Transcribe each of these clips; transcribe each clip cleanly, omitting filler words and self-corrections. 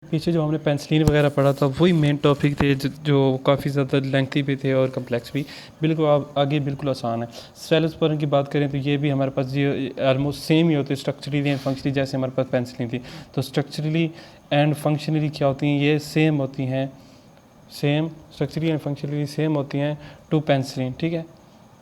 पीछे जो हमने पेंसिलिन वगैरह पढ़ा था वही मेन टॉपिक थे जो काफ़ी ज़्यादा लेंथी भी थे और कम्प्लेक्स भी। बिल्कुल आगे बिल्कुल आसान है। सेफलोस्पोरिन की बात करें तो ये भी हमारे पास ये ऑलमोस्ट सेम ही होती है स्ट्रक्चरली एंड फंक्शनली, जैसे हमारे पास पेंसिलिन थी। तो स्ट्रक्चरली एंड फंक्शनली क्या होती हैं, ये सेम होती हैं, same structurally and functionally same होती हैं टू पेंसिलिन। ठीक है,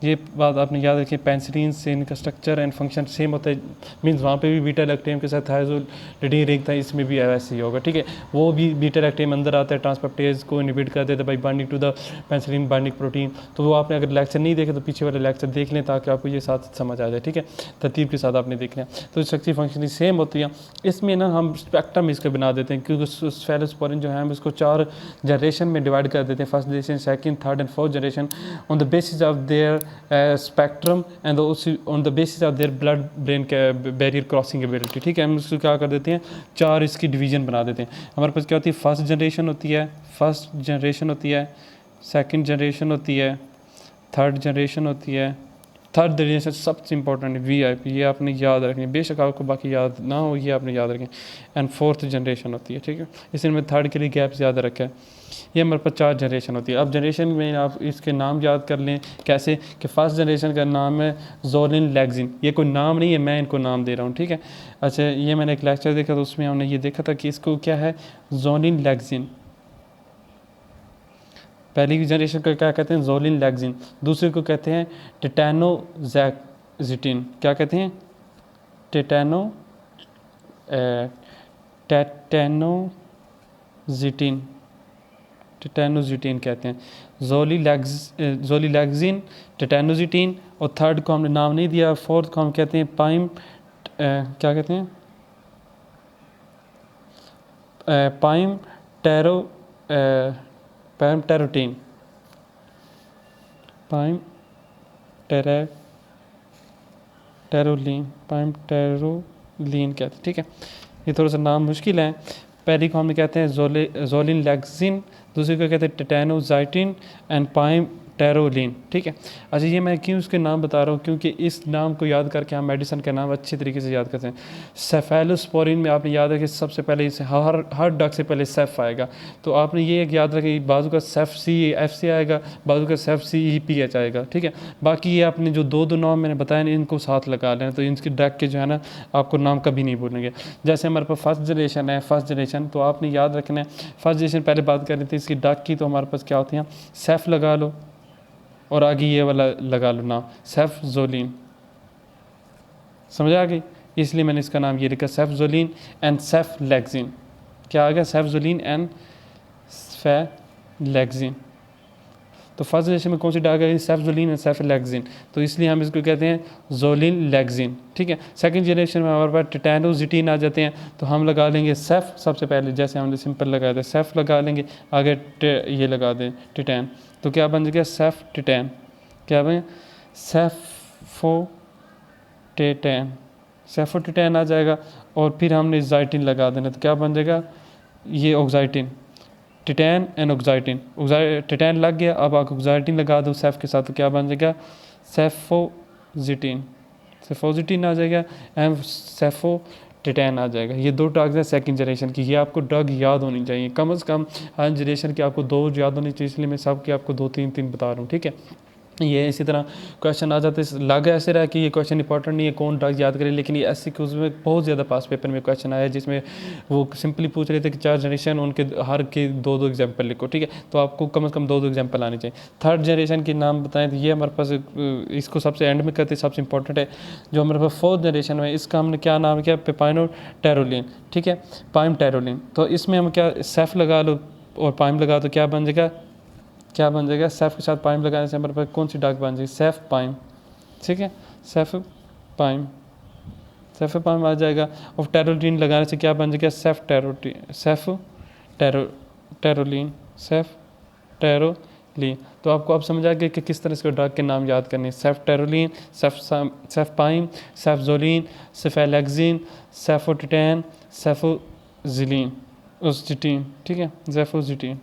ये बात आपने याद रखी। पेंसिलिन से इनका स्ट्रक्चर एंड फंक्शन सेम होता है, मीन्स वहाँ पे भी बीटा लैक्टेम के साथ थायज़ोलिडीन रिंग था, इसमें भी वैसे ही होगा। ठीक है, वो भी बीटा लैक्टेम अंदर आता है, ट्रांसपेप्टेज को इनहिबिट कर देता है by binding to the penicillin binding protein. तो वो आपने अगर लेक्चर नहीं देखे तो पीछे वाले लेक्चर देख लें ताकि आपको ये साथ समझ आ जाए। ठीक है, तरतीब के साथ आपने देखना है। तो स्ट्रक्चर फंक्शन सेम होती है। इसमें ना हम स्पेक्ट्रम इसका बना देते हैं, क्योंकि सेफलोस्पोरिन जो है हम इसको 4 जनरेशन में डिवाइड कर देते हैं, first generation, second, third and fourth generation, on the basis of their spectrum and on the basis of their blood brain barrier crossing ability. ठीक है, हम इसको क्या कर देते हैं, 4 इसकी डिवीजन बना देते हैं। हमारे पास क्या होती है, फर्स्ट जनरेशन होती है, सेकंड जनरेशन होती है, थर्ड जनरेशन होती है। थर्ड जनरेशन सबसे इंपॉर्टेंट है, VIP, ये आपने याद रखनी है, बेशक आपको बाकी याद ना हो, ये आपने याद रखें। एंड फोर्थ जनरेशन होती है। ठीक है, इसलिए मैं थर्ड के लिए गैप ज़्यादा रखा है। ये हमारे पास 4 जनरेशन होती है। अब जनरेशन में आप इसके नाम याद कर लें, कैसे कि फर्स्ट जनरेशन का नाम है जोलिन लेग्जिन। ये कोई नाम नहीं है, मैं इनको नाम दे रहा हूँ। ठीक है, अच्छा, ये मैंने एक लेक्चर देखा तो उसमें हमने ये देखा था कि इसको क्या है, जोलिन लेग्जिन। पहली जनरेशन को क्या कहते हैं, जोलिन लेग्जिन। दूसरे को कहते हैं टेटानोजैक्जिटिन। क्या कहते हैं, टेटानोजिटिन कहते हैं। जोलिलैक्जिन, टेटानोजिटिन, और थर्ड को हमने नाम नहीं दिया, फोर्थ को हम कहते हैं क्या कहते हैं, पाइम टेरोटीन, पाइम टेरोलिन, पाइम टेरोलिन कहते हैं। ठीक है, ये थोड़ा सा नाम मुश्किल है। पहली को हम कहते हैं जोलिन लेग्जिन, दूसरी को कहते हैं टेटानोजाइटिन एंड पाइम टेरोलिन। ठीक है, अच्छा, ये मैं क्यों उसके नाम बता रहा हूँ, क्योंकि इस नाम को याद करके हम मेडिसिन का नाम अच्छी तरीके से याद करते हैं। सेफेलोस्पोरिन में आपने याद रखें, सबसे पहले इसे हर ड्रग से पहले सेफ आएगा। तो आपने ये एक याद रखें, बाजू का सेफ CFC आएगा, बाजू का सेफ CEPH आएगा। ठीक है, बाकी ये आपने जो दो नाम मैंने बताया इनको साथ लगा लें, तो इनकी ड्रग के जो है ना आपको नाम कभी नहीं भूलेंगे। जैसे हमारे पास फर्स्ट जनरेशन है, तो आपने याद रखना है, फर्स्ट जनरेशन पहले बात कर रही थी इसकी ड्रग की, तो हमारे पास क्या होती है, सेफ लगा लो और आगे ये वाला लगा लो नाम, सेफजोलिन। समझ आ गई, इसलिए मैंने इसका नाम ये लिखा, सेफजोलिन एंड सेफलेक्जिन। क्या आ गया, सेफजोलिन एंड सेफलेक्जिन। तो फर्स्ट जनरेशन में कौन सी ड्रग है, सेफजोलिन एंड सेफलेक्जिन, तो इसलिए हम इसको कहते हैं जोलिन लेक्जिन। ठीक है, सेकंड जनरेशन में हमारे पास टेटानोजिटिन आ जाते हैं, तो हम लगा लेंगे सेफ सबसे पहले, जैसे हमने सिंपल लगाया था, सेफ लगा लेंगे, आगे ये लगा दें टिटैन, तो क्या बन गया, सेफ टिटैन। क्या बने, सेफोटिटैन आ जाएगा, और फिर हमने जाइटिन लगा देना, तो क्या बन जाएगा, ये ऑक्साइटिन, टिटैन एंड ऑक्साइटिन। टिटैन लग गया, अब आप ऑक्साइटिन लगा दो सेफ के साथ, तो क्या बन जाएगा, सेफोजिटिन आ जाएगा एंड सेफोटिटैन आ जाएगा। ये 2 ड्रग्स हैं सेकंड जनरेशन की, ये आपको ड्रग याद होनी चाहिए, कम से कम हर जनरेशन की आपको 2 याद होनी चाहिए, इसलिए मैं सबकी आपको 2-3 बता रहा हूँ। ठीक है, ये इसी तरह क्वेश्चन आ जाते हैं, लग ऐसे रहा कि ये क्वेश्चन इंपॉर्टेंट नहीं है, कौन ड्रग याद करे, लेकिन ये ऐसे क्यूज में बहुत ज़्यादा पास पेपर में क्वेश्चन आया जिसमें वो सिंपली पूछ रहे थे कि 4 जनरेशन, उनके हर के 2-2 एग्जाम्पल लिखो। ठीक है, तो आपको कम से कम 2-2 एग्जाम्पल आने चाहिए। थर्ड जनरेशन के नाम बताएं, तो ये हमारे पास, इसको सबसे एंड में करते, सबसे इंपॉर्टेंट है। जो हमारे पास फोर्थ जनरेशन में, इसका हमने क्या नाम किया, पेपाइनो टेरोलिन। ठीक है, पाइम टेरोलिन, तो इसमें हम क्या, सेफ लगा लो और पाइम लगा, तो क्या बन जाएगा, सेफ के साथ पाइम लगाने से हमारे पास कौन सी ड्रग बन जाएगी, सेफ पाइम। ठीक है, सेफ पाइम आ जाएगा, और टेरोलिन लगाने से क्या बन जाएगा, सेफ टेरोलिन। तो आपको अब समझ आ गया कि किस तरह से ड्रग के नाम याद करने, सेफ टेरोलिन, सेफ पाइम, सेफजोलिन, सेफेलेक्जिन, सेफोटिटैन, सेफोजिलिन, ओस्टिटीन। ठीक है, जेफोजिटीन।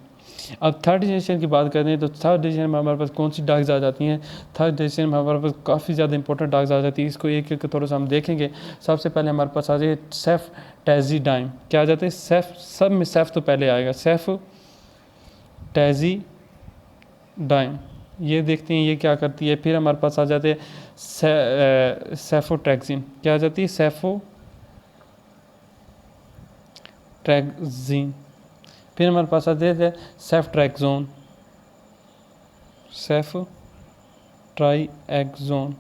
अब थर्ड जनरेशन की बात करते हैं तो थर्ड जनरेशन में हमारे पास कौन सी ड्रग्स आ जाती हैं। थर्ड जनरेशन में हमारे पास काफ़ी ज़्यादा इंपॉर्टेंट ड्रग्स आ जाती है, इसको एक एक थोड़ा सा हम देखेंगे। सबसे पहले हमारे पास आ जाए सेफ्टैज़िडाइम। क्या आ जाता है? सब में सेफ तो पहले आएगा, सेफ्टैज़िडाइम। ये देखते हैं ये क्या करती है। फिर हमारे पास आ जाते हैं सेफोट्रैक्सिन। क्या आ जाती है? सेफोट्रैक्सिन। फिर हमारे पास आ जाते हैं सेफ्ट्रैक्सोन, सेफ्ट्राइएक्सोन।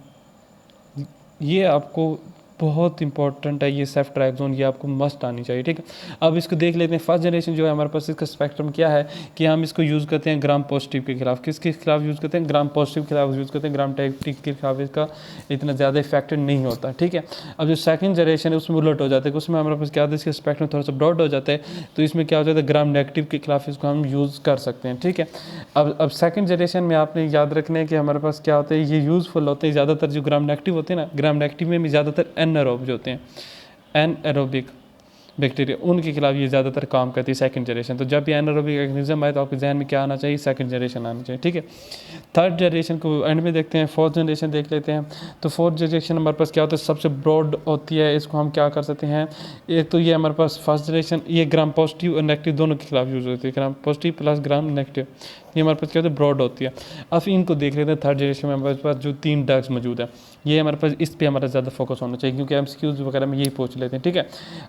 ये आपको बहुत इंपॉर्टेंट है, ये सेफ्ट्रैक्सोन, ये आपको मस्ट आनी चाहिए, ठीक है। अब इसको देख लेते हैं। फर्स्ट जनरेशन जो है हमारे पास, इसका स्पेक्ट्रम क्या है कि हम इसको यूज़ करते हैं ग्राम पॉजिटिव के खिलाफ। किसके खिलाफ यूज़ करते हैं? ग्राम पॉजिटिव के खिलाफ यूज़ करते हैं। ग्राम नेगेटिव के खिलाफ इसका इतना ज़्यादा इफेक्टिव नहीं होता, ठीक है। अब जो सेकंड जनरेशन है उसमें उलट हो जाता है, उसमें हमारे पास क्या होता है, इसका स्पेक्ट्रम थोड़ा सा ब्रॉड हो जाता है, तो इसमें क्या हो जाता है, ग्राम नेगेटिव के खिलाफ इसको हम यूज़ कर सकते हैं, ठीक है। अब सेकंड जनरेशन में आपने याद रखना है कि हमारे पास क्या होता है, ये यूज़फुल होते हैं ज़्यादातर। जो ग्राम नेगेटिव होते हैं ना, ग्राम नेगेटिव में भी ज़्यादातर एनारोब होते हैं, एनएरोबिक बैक्टीरिया, उनके खिलाफ ये ज़्यादातर काम करती है सेकंड जनरेशन। तो जब भी एनारोबिक ऑर्गेनिज्म आए तो आपके जहन में क्या आना चाहिए? सेकंड जनरेशन आना चाहिए, ठीक है। थर्ड जनरेशन को एंड में देखते हैं। फोर्थ जनरेशन देख लेते हैं। तो फोर्थ जनरेशन हमारे पास क्या होता है, सबसे ब्रॉड होती है। इसको हम क्या कर सकते हैं, एक तो ये हमारे पास फर्स्ट जनरेशन, ये ग्राम पॉजिटिव और नेगेटिव दोनों के खिलाफ यूज़ होती है, gram positive plus gram negative, ये हमारे पास क्या होता है, ब्रॉड होती है। अब इनको देख लेते हैं। थर्ड जनरेशन में हमारे पास जो 3 ड्रग्स मौजूद है, ये हमारे पास इस पे हमारा ज़्यादा फोकस होना चाहिए, क्योंकि एमसीक्यूज वगैरह में यही पूछ लेते हैं, ठीक है।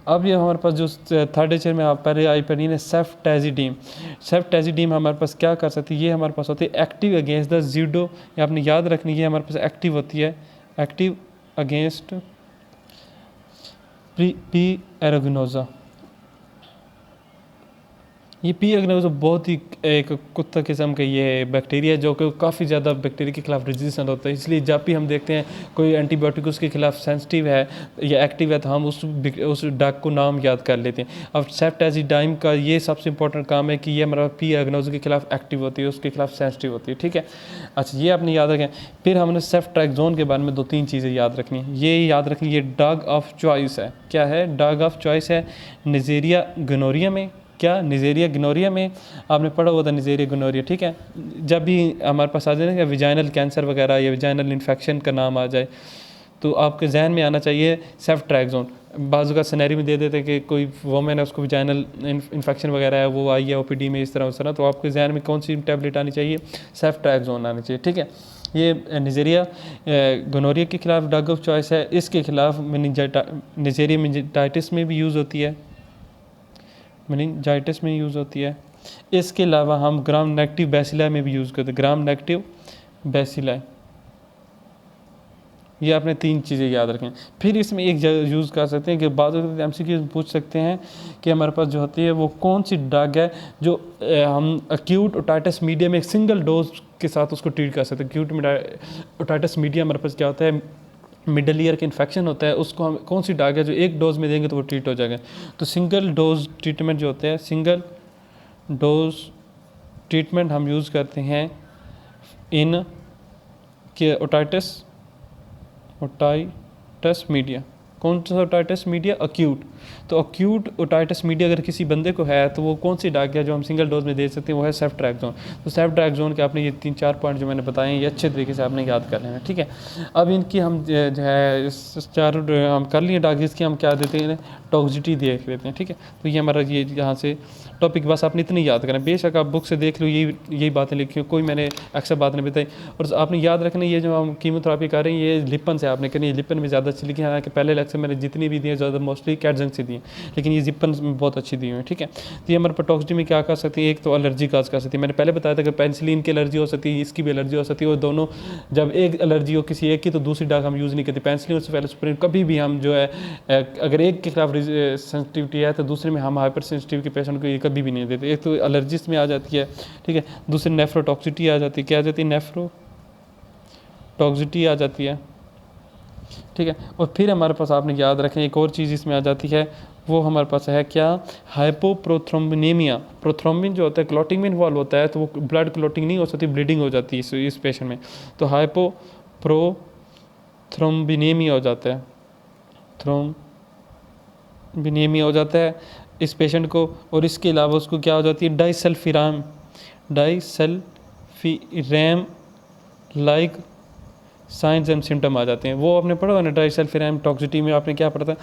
अब ये हमारे पास जो थर्ड जनरेशन में आप पहले आई पढ़ी है सेफ्टैज़िडाइम। सेफ्टैज़िडाइम हमारे पास क्या कर सकती है, ये हमारे पास होती है एक्टिव अगेंस्ट द ज़ीडो, ये आपने याद रखनी है, हमारे पास एक्टिव होती है, एक्टिव अगेंस्ट पी एरोगनोजा। ये पी एग्नोज़ो बहुत ही एक कुत्ता किस्म का ये बैक्टीरिया है, जो कि काफ़ी ज़्यादा बैक्टीरिया के खिलाफ रेजिस्टेंट होता है। इसलिए जब भी हम देखते हैं कोई एंटीबायोटिक उसके खिलाफ सेंसिटिव है या एक्टिव है, तो हम उस ड्रग को नाम याद कर लेते हैं। अब सेफ्टैज़िडाइम का ये सबसे इंपॉर्टेंट काम है कि ये हमारा पी एग्नोज़ो के खिलाफ एक्टिव होती है, उसके खिलाफ सेंसिटिव होती है, ठीक है। अच्छा, ये आपने याद रखें। फिर हमने सेफ्ट्रैक्सोन के बारे में 2-3 चीज़ें याद रखनी है। ये याद रखनी, ये ड्रग ऑफ चॉइस है। क्या है? ड्रग ऑफ चॉइस है निजेरिया गोनोरिया में। क्या? निजेरिया गोनोरिया में आपने पढ़ा हुआ था, निजेरिया गोनोरिया, ठीक है। जब भी हमारे पास आ जाए ना विजाइनल कैंसर वगैरह या विजाइनल इन्फेक्शन का नाम आ जाए, तो आपके जहन में आना चाहिए सेफ्ट्रैक्सोन। बाजू का सिनेरियो में दे देते हैं कि कोई वोमेन है, उसको विजाइनल इन्फेक्शन वगैरह है, वो आई है ओपीडी में, इस तरह उस तरह, तो आपके जहन में कौन सी टैबलेट आनी चाहिए? सेफ्ट्रैक्सोन आनी चाहिए, ठीक है। ये निजेरिया गोनोरिया के खिलाफ ड्रग ऑफ चॉइस है। इसके खिलाफ निजेरिया मेनिंजाइटिस में भी यूज़ होती है, मेनिंजाइटिस में यूज़ होती है। इसके अलावा हम ग्राम नेगेटिव बैसिलाई में भी यूज़ करते हैं, ग्राम नेगेटिव बैसिलाई। ये आपने 3 चीज़ें याद रखें। फिर इसमें एक यूज़ कर सकते हैं कि बाद में एमसीक्यू पूछ सकते हैं कि हमारे पास जो होती है वो कौन सी ड्रग है जो हम एक्यूट ओटाइटिस मीडिया में एक सिंगल डोज के साथ उसको ट्रीट कर सकते हैं। एक्यूट ओटाइटिस मीडिया हमारे पास क्या होता है, मिडल ईयर का इन्फेक्शन होता है, उसको हम कौन सी ड्रग है जो एक डोज में देंगे तो वो ट्रीट हो जाएगा। तो सिंगल डोज ट्रीटमेंट जो होते हैं, सिंगल डोज ट्रीटमेंट हम यूज़ करते हैं इन के ओटाइटिस मीडिया। कौन सा ओटाइटिस मीडिया? अक्यूट। तो अक्यूट ओटाइटिस मीडिया अगर किसी बंदे को है तो वो कौन सी ड्रग है जो हम सिंगल डोज में दे सकते हैं, वो है सेफ्ट्रैक्सोन। तो सेफ्ट्रैक्सोन के आपने ये 3-4 पॉइंट जो मैंने बताए हैं, ये अच्छे तरीके से आपने याद कर लेना, ठीक है। अब इनकी हम जो है 4 हम कर लिए ड्रग, इसकी हम क्या देते हैं, टॉक्सिसिटी देख लेते हैं, ठीक है। तो ये हमारा ये यहाँ से टॉपिक बस आपने इतनी याद करें। बेशक आप बुक से देख लो, यही बातें लिखी, कोई मैंने अक्सर बात नहीं बताई। और आपने याद रखना, ये जो हम कीमोथेरेपी कर रहे हैं ये लिपन से आपने करनी है। लिपन में ज़्यादा अच्छी लिखी है, हालांकि पहले लेक्चर मैंने जितनी भी दी है ज़्यादा मोस्टली कैटजंग से दी है, लेकिन ये जिपन में बहुत अच्छी दी हुई है, ठीक है। तो ये हमारे टॉक्सिसिटी में क्या कर सकती है, एक तो एलर्जी काज कर सकती है। मैंने पहले बताया था कि पेनिसिलिन की एलर्जी हो सकती है, इसकी भी एलर्जी हो सकती है, और दोनों जब एक एलर्जी हो किसी एक की तो दूसरी ड्रग हम यूज़ नहीं करते। पेनिसिलिन से पहले कभी भी हम जो है अगर एक के खिलाफ सेंसिटिविटी है तो दूसरे में हम हाइपर सेंसिटिव के पेशेंट को ये कभी भी नहीं देते। एक तो एलर्जिस्ट में आ जाती है, ठीक है। दूसरी नेफ्रोटॉक्सिसिटी आ जाती है। क्या आ जाती है? नेफ्रोटॉक्सिसिटी आ जाती है, ठीक है। और फिर हमारे पास आपने याद रखें एक और चीज़ इसमें आ जाती है, वो हमारे पास है क्या? हाइपोप्रोथ्रोम्बिनेमिया। प्रोथ्रोम्बिन जो होता है क्लॉटिंग में इन्वॉल्व होता है, तो वो ब्लड क्लॉटिंग नहीं हो सकती, ब्लीडिंग हो जाती है इस पेशेंट में, तो हाइपोप्रोथ्रोम्बिनेमिया हो जाता है, थ्रोम्बिनेमिया हो जाता है इस पेशेंट को। और इसके अलावा उसको क्या हो जाती है? Disulfiram disulfiram like signs and symptom आ जाते हैं। वो आपने पढ़ा होगा ना, डाइसल्फिरैम टॉक्सिटी में आपने क्या पढ़ा था,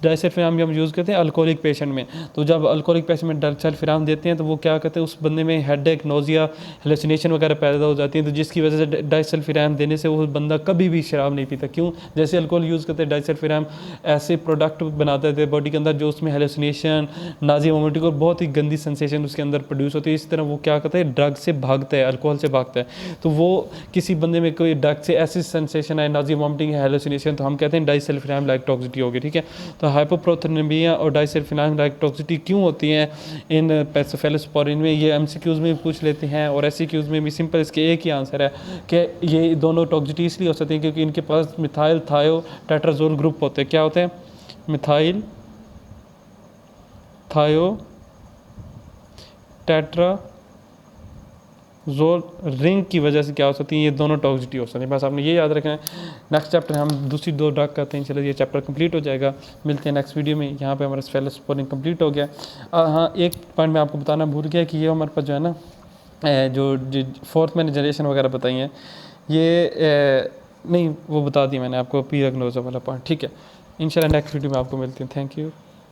डाइसल्फिरैम हम यूज़ करते हैं अल्कोहलिक पेशेंट में। तो जब अल्कोहलिक पेशेंट में डाइसल्फिरैम देते हैं तो वो क्या करते हैं, उस बंदे में हेडेक, नोजिया, हेलुसिनेशन वगैरह पैदा हो जाती है। तो जिसकी वजह से डाइसल्फिरैम देने से वो बंदा कभी भी शराब नहीं पीता। क्यों? जैसे अल्कोहल यूज़ करते हैं, डाइसल्फिरैम ऐसे प्रोडक्ट बनाते थे बॉडी के अंदर जो उसमें हेलुसिनेशन, नाजिया, वोमिटिंग और बहुत ही गंदी सेंसेशन उसके अंदर प्रोड्यूस होती है। इस तरह वो क्या करता है, ड्रग से भागता है, अल्कोहल से भागता है। तो वो किसी बंदे में कोई ड्रग से ऐसी सेंसेशन है, नाजिया, वोमिटिंग, हेलुसिनेशन, तो हम कहते हैं डाइसल्फिरैम लाइक टॉक्सिटी होगी। ठीक है, तो हाइपोप्रोथेनेमिया और डाइसल्फिरैम लाइक टॉक्सिटी क्यों होती है इन पैसोफेलोस्पोरिन में, ये एमसीक्यूज में पूछ लेते हैं और एससीक्यूज में भी सिंपल इसके एक ही आंसर है कि ये दोनों टॉक्सिटी इसलिए हो सकती है क्योंकि इनके पास मिथाइल थायो टेट्राजोल ग्रुप होते हैं। क्या होते हैं? मिथाइल थायो टेट्रा जोल रिंग की वजह से क्या हो सकती है, ये दोनों टॉक्सिटी हो सकती है। बस आपने ये याद रखना है। नेक्स्ट चैप्टर हम दूसरी 2 ड्रग करते हैं। चलो ये चैप्टर कंप्लीट हो जाएगा, मिलते हैं नेक्स्ट वीडियो में। यहाँ पे हमारा सेफलोस्पोरिन कंप्लीट हो गया। हाँ, एक पॉइंट मैं आपको बताना भूल गया कि ये हमारे पास जो है ना, जो फोर्थ मैंने जनरेशन वगैरह बताई हैं, ये नहीं वो बता दी मैंने आपको, पी रग्नोजा वाला पॉइंट। ठीक है, इंशाल्लाह नेक्स्ट वीडियो में आपको मिलती हूँ। Thank you.